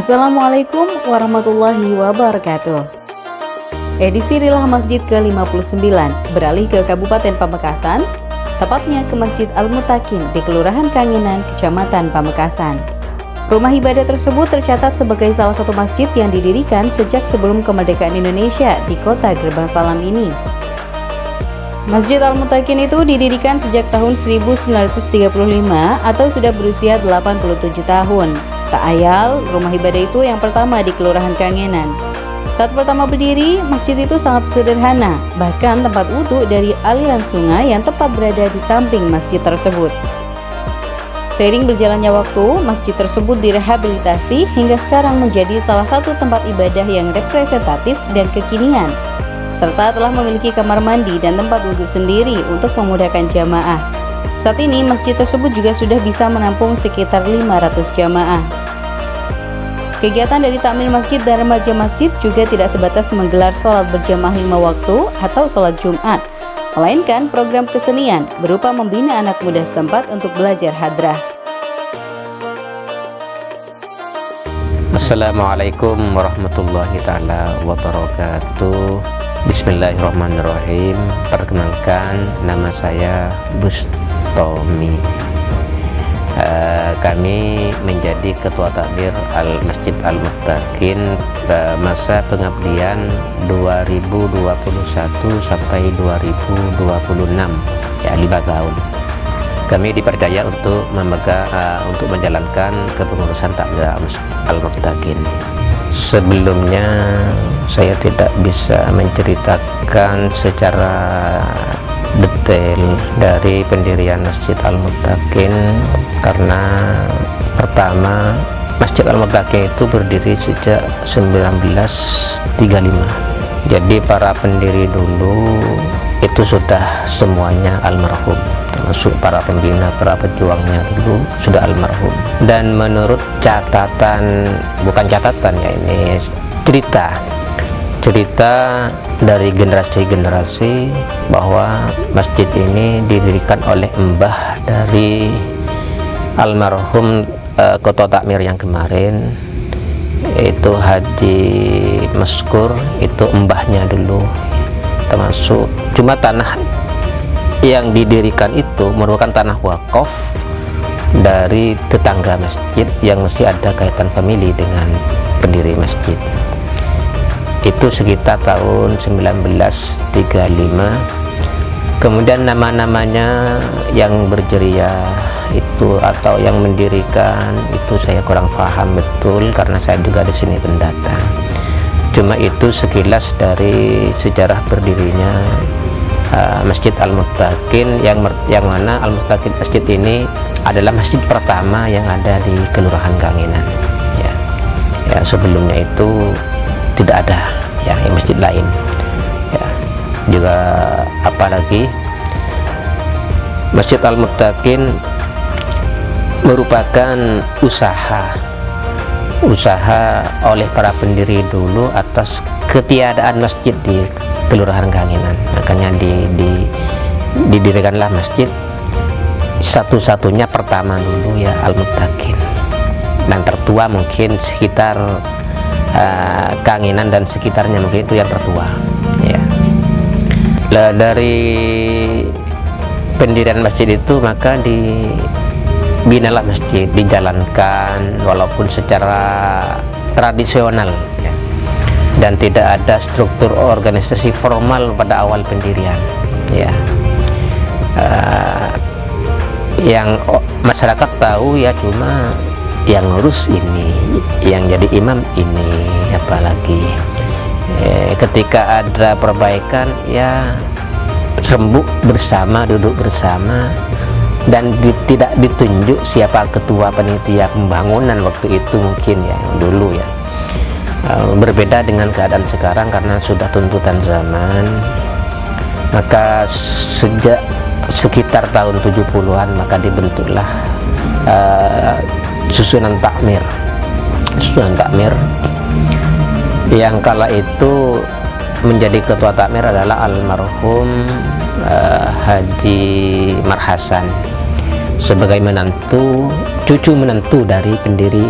Assalamualaikum warahmatullahi wabarakatuh. Edisi Rilah Masjid ke-59 beralih ke Kabupaten Pamekasan, tepatnya ke Masjid Al-Mutakin di Kelurahan Kangenan, Kecamatan Pamekasan. Rumah ibadah tersebut tercatat sebagai salah satu masjid yang didirikan sejak sebelum kemerdekaan Indonesia di kota Gerbang Salam ini. Masjid Al-Mutakin itu didirikan sejak tahun 1935 atau sudah berusia 87 tahun. Tak ayal, rumah ibadah itu yang pertama di Kelurahan Kangenan. Saat pertama berdiri, masjid itu sangat sederhana, bahkan tempat wudhu dari aliran sungai yang tepat berada di samping masjid tersebut. Seiring berjalannya waktu, masjid tersebut direhabilitasi hingga sekarang menjadi salah satu tempat ibadah yang representatif dan kekinian, serta telah memiliki kamar mandi dan tempat wudhu sendiri untuk memudahkan jamaah. Saat ini, masjid tersebut juga sudah bisa menampung sekitar 500 jamaah. Kegiatan dari takmir masjid dan remaja masjid juga tidak sebatas menggelar sholat berjamaah 5 waktu atau sholat Jumat, melainkan program kesenian berupa membina anak muda setempat untuk belajar hadrah. Assalamualaikum warahmatullahi ta'ala wabarakatuh. Bismillahirrahmanirrahim. Perkenalkan, nama saya Bustomi. Kami menjadi Ketua Takmir Masjid Al-Mutakin masa pengabdian 2021 sampai 2026, ya 5 tahun. Kami dipercaya untuk menjalankan kepengurusan Takmir Al-Mutakin. Sebelumnya saya tidak bisa menceritakan secara detail dari pendirian Masjid Al-Mutakin karena pertama Masjid Al-Mutakin itu berdiri sejak 1935. Jadi para pendiri dulu itu sudah semuanya almarhum, termasuk para pembina, para pejuangnya dulu sudah almarhum. Dan menurut catatan, bukan catatan ya, ini cerita dari generasi-generasi bahwa masjid ini didirikan oleh mbah dari almarhum Ketua Takmir yang kemarin, itu Haji Meskur, itu mbahnya dulu. Termasuk cuma tanah yang didirikan itu merupakan tanah wakaf dari tetangga masjid yang masih ada kaitan famili dengan pendiri masjid. Itu sekitar tahun 1935. Kemudian nama-namanya yang berjeria itu atau yang mendirikan itu saya kurang paham betul karena saya juga di sini pendatang. Cuma itu sekilas dari sejarah berdirinya Masjid Al-Mutakin, yang mana Al-Mutakin masjid ini adalah masjid pertama yang ada di Kelurahan Kangenan. Ya, sebelumnya itu tidak ada ya yang masjid lain ya. Juga apalagi Masjid Al-Mutakin merupakan usaha oleh para pendiri dulu atas ketiadaan masjid di Kelurahan Kangenan. Makanya didirikanlah masjid satu-satunya pertama dulu ya Al-Mutakin, dan tertua mungkin sekitar Kangenan dan sekitarnya, mungkin itu yang tertua ya. Dari pendirian masjid itu maka dibinalah masjid, dijalankan walaupun secara tradisional ya, dan tidak ada struktur organisasi formal pada awal pendirian ya. Yang masyarakat tahu ya cuma yang ngurus ini, yang jadi imam ini, apalagi ketika ada perbaikan ya rembuk bersama, duduk bersama, dan tidak ditunjuk siapa ketua panitia pembangunan waktu itu mungkin ya dulu ya. Berbeda dengan keadaan sekarang karena sudah tuntutan zaman. Maka sejak sekitar tahun 70-an maka dibentuklah susunan takmir yang kala itu menjadi ketua takmir adalah almarhum Haji Marhasan sebagai cucu menantu dari pendiri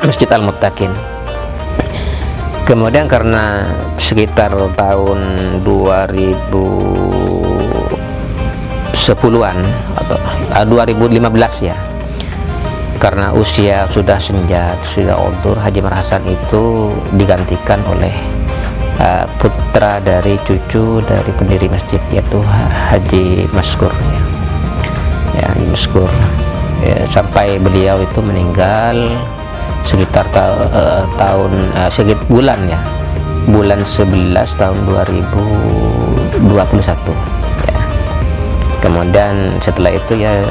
Masjid Al-Muttaqin. Kemudian karena sekitar tahun 2010-an atau 2015 ya, karena usia sudah senja, sudah uldur, Haji Umar Hasan itu digantikan oleh putra dari cucu dari pendiri masjid, yaitu Haji Maskur ya, Haji Maskur ya, sampai beliau itu meninggal sekitar bulan 11 tahun 2021 ya. Kemudian setelah itu ya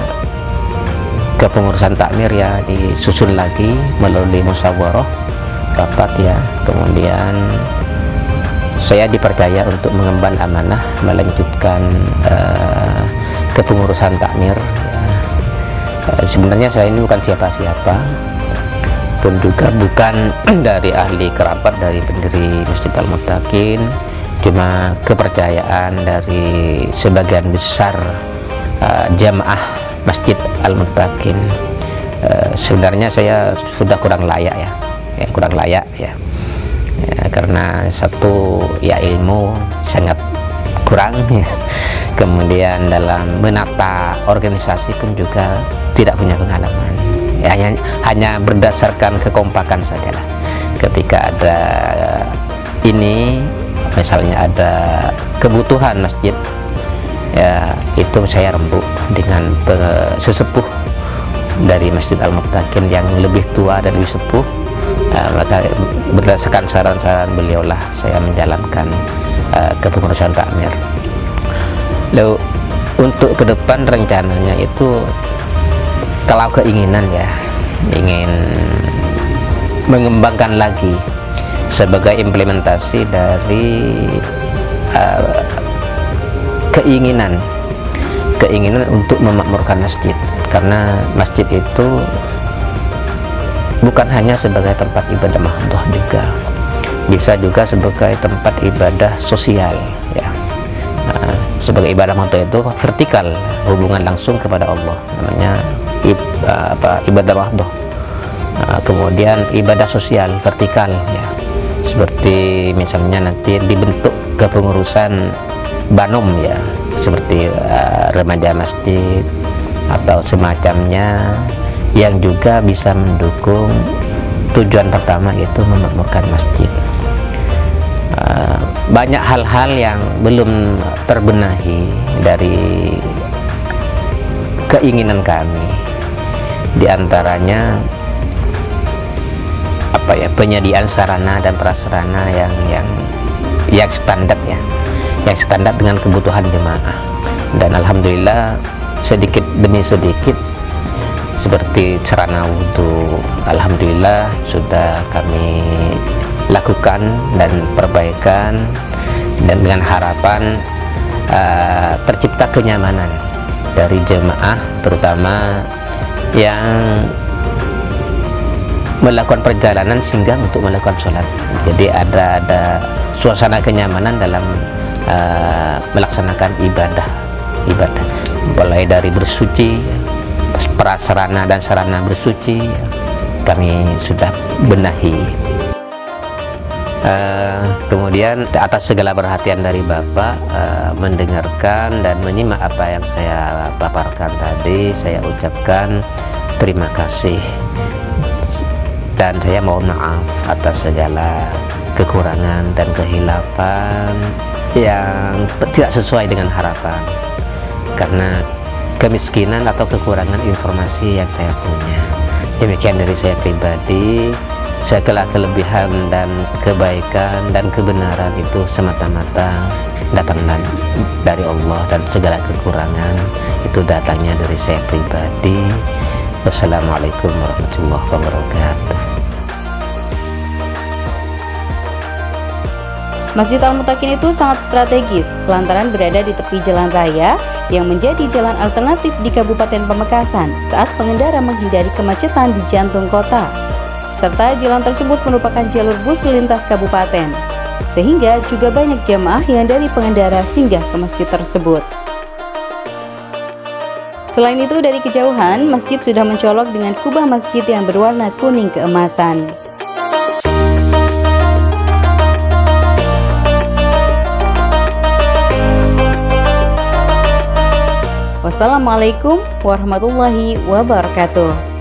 kepengurusan takmir ya disusun lagi melalui musyawarah rapat ya. Kemudian saya dipercaya untuk mengemban amanah melanjutkan kepengurusan takmir ya. Sebenarnya saya ini bukan siapa-siapa, pun juga bukan dari ahli kerabat dari pendiri Masjid Al-Muttaqin, cuma kepercayaan dari sebagian besar jamaah Masjid Al-Muttaqin. Sebenarnya saya sudah kurang layak ya, karena satu ya ilmu sangat kurang ya. Kemudian dalam menata organisasi pun juga tidak punya pengalaman ya, hanya berdasarkan kekompakan sajalah. Ketika ada ini misalnya ada kebutuhan masjid ya, itu saya rembuk dengan sesepuh dari Masjid Al-Muttaqin yang lebih tua dan lebih sepuh. Maka berdasarkan saran-saran beliau lah saya menjalankan kepengurusan takmir. Lalu untuk ke depan rencananya itu, kalau keinginan ya, ingin mengembangkan lagi sebagai implementasi dari keinginan untuk memakmurkan masjid. Karena masjid itu bukan hanya sebagai tempat ibadah mahdhah, juga bisa juga sebagai tempat ibadah sosial ya. Sebagai ibadah mahdhah itu vertikal, hubungan langsung kepada Allah, namanya ibadah mahdhah. Kemudian ibadah sosial vertikal ya, seperti misalnya nanti dibentuk kepengurusan Banom ya, seperti remaja masjid atau semacamnya, yang juga bisa mendukung tujuan pertama, yaitu memakmurkan masjid. Banyak hal-hal yang belum terbenahi dari keinginan kami, diantaranya penyediaan sarana dan prasarana yang standar ya, yang standar dengan kebutuhan jemaah. Dan alhamdulillah sedikit demi sedikit, seperti sarana wudhu, alhamdulillah sudah kami lakukan dan perbaikan, dan dengan harapan tercipta kenyamanan dari jemaah, terutama yang melakukan perjalanan singgah untuk melakukan sholat. Jadi ada suasana kenyamanan dalam melaksanakan ibadah, mulai dari bersuci, prasarana dan sarana bersuci kami sudah benahi. Kemudian atas segala perhatian dari Bapak, mendengarkan dan menyimak apa yang saya paparkan tadi, saya ucapkan terima kasih, dan saya mohon maaf atas segala kekurangan dan kehilafan yang tidak sesuai dengan harapan, karena kemiskinan atau kekurangan informasi yang saya punya. Demikian dari saya pribadi. Segala kelebihan dan kebaikan dan kebenaran itu semata-mata datang dari Allah, dan segala kekurangan itu datangnya dari saya pribadi. Wassalamualaikum warahmatullahi wabarakatuh. Masjid Al-Muttaqin itu sangat strategis lantaran berada di tepi jalan raya yang menjadi jalan alternatif di Kabupaten Pamekasan saat pengendara menghindari kemacetan di jantung kota. Serta jalan tersebut merupakan jalur bus lintas kabupaten, sehingga juga banyak jamaah yang dari pengendara singgah ke masjid tersebut. Selain itu, dari kejauhan, masjid sudah mencolok dengan kubah masjid yang berwarna kuning keemasan. Wassalamualaikum warahmatullahi wabarakatuh.